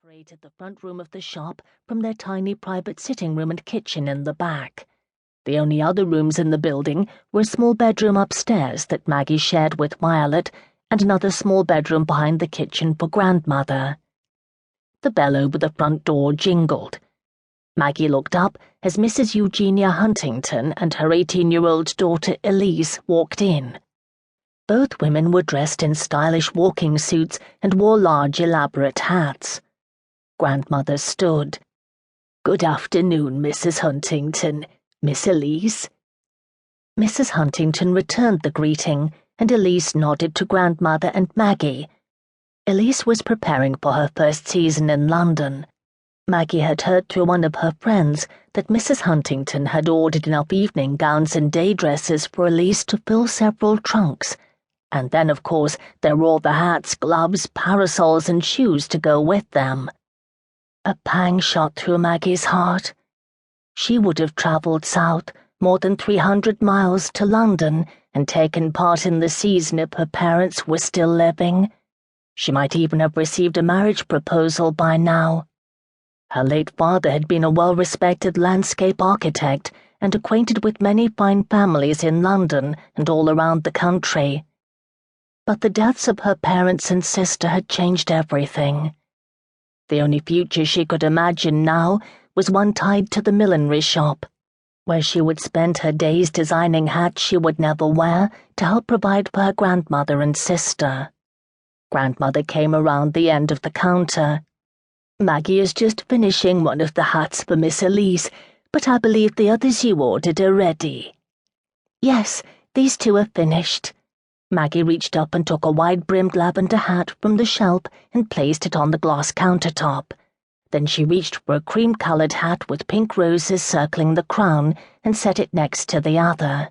separated the front room of the shop from their tiny private sitting room and kitchen in the back. The only other rooms in the building were a small bedroom upstairs that Maggie shared with Violet and another small bedroom behind the kitchen for Grandmother. The bell over the front door jingled. Maggie looked up as Mrs. Eugenia Huntington and her 18-year-old daughter Elise walked in. Both women were dressed in stylish walking suits and wore large, elaborate hats. Grandmother stood. "Good afternoon, Mrs. Huntington. Miss Elise?" Mrs. Huntington returned the greeting, and Elise nodded to Grandmother and Maggie. Elise was preparing for her first season in London. Maggie had heard through one of her friends that Mrs. Huntington had ordered enough evening gowns and day dresses for Elise to fill several trunks. And then, of course, there were all the hats, gloves, parasols, and shoes to go with them. A pang shot through Maggie's heart. She would have travelled south more than 300 miles to London and taken part in the season if her parents were still living. She might even have received a marriage proposal by now. Her late father had been a well-respected landscape architect and acquainted with many fine families in London and all around the country. But the deaths of her parents and sister had changed everything. The only future she could imagine now was one tied to the millinery shop, where she would spend her days designing hats she would never wear to help provide for her grandmother and sister. Grandmother came around the end of the counter. "Maggie is just finishing one of the hats for Miss Elise, but I believe the others you ordered are ready." "Yes, these two are finished." Maggie reached up and took a wide-brimmed lavender hat from the shelf and placed it on the glass countertop. Then she reached for a cream-coloured hat with pink roses circling the crown and set it next to the other.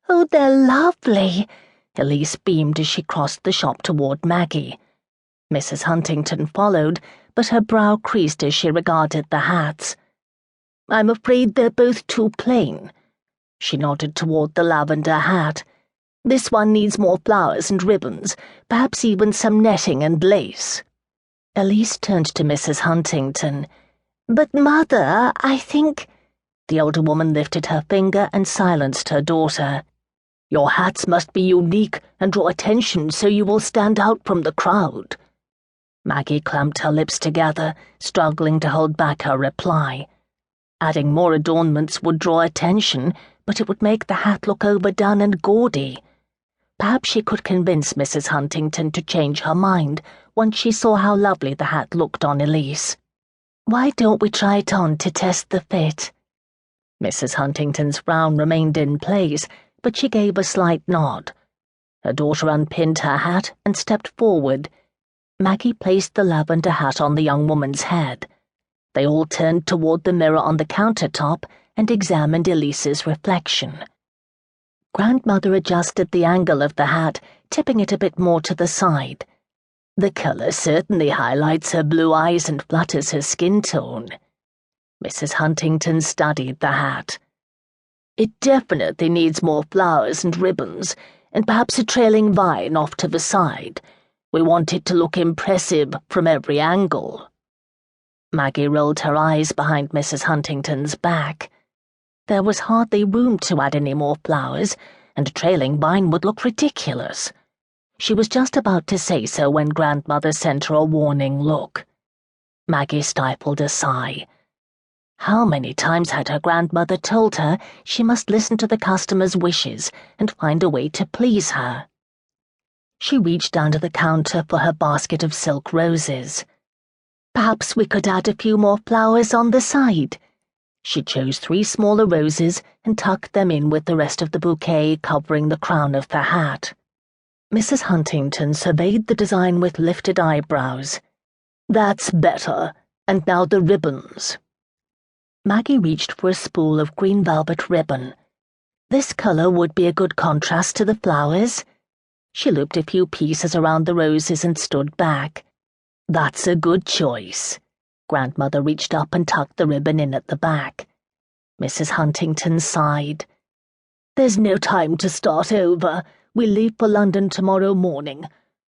"Oh, they're lovely!" Elise beamed as she crossed the shop toward Maggie. Mrs. Huntington followed, but her brow creased as she regarded the hats. "I'm afraid they're both too plain." She nodded toward the lavender hat. "This one needs more flowers and ribbons, perhaps even some netting and lace." Elise turned to Mrs. Huntington. "But, Mother, I think—" The older woman lifted her finger and silenced her daughter. "Your hats must be unique and draw attention so you will stand out from the crowd." Maggie clamped her lips together, struggling to hold back her reply. Adding more adornments would draw attention, but it would make the hat look overdone and gaudy. Perhaps she could convince Mrs. Huntington to change her mind once she saw how lovely the hat looked on Elise. "Why don't we try it on to test the fit?" Mrs. Huntington's frown remained in place, but she gave a slight nod. Her daughter unpinned her hat and stepped forward. Maggie placed the lavender hat on the young woman's head. They all turned toward the mirror on the countertop and examined Elise's reflection. Grandmother adjusted the angle of the hat, tipping it a bit more to the side. "The colour certainly highlights her blue eyes and flatters her skin tone." Mrs. Huntington studied the hat. "It definitely needs more flowers and ribbons, and perhaps a trailing vine off to the side. We want it to look impressive from every angle." Maggie rolled her eyes behind Mrs. Huntington's back. There was hardly room to add any more flowers, and a trailing vine would look ridiculous. She was just about to say so when Grandmother sent her a warning look. Maggie stifled a sigh. How many times had her grandmother told her she must listen to the customer's wishes and find a way to please her? She reached under the counter for her basket of silk roses. "Perhaps we could add a few more flowers on the side." She chose 3 smaller roses and tucked them in with the rest of the bouquet covering the crown of the hat. Mrs. Huntington surveyed the design with lifted eyebrows. "That's better. And now the ribbons." Maggie reached for a spool of green velvet ribbon. This colour would be a good contrast to the flowers. She looped a few pieces around the roses and stood back. "That's a good choice." Grandmother reached up and tucked the ribbon in at the back. Mrs. Huntington sighed. "There's no time to start over. We leave for London tomorrow morning.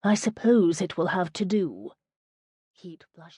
I suppose it will have to do." Heat flushed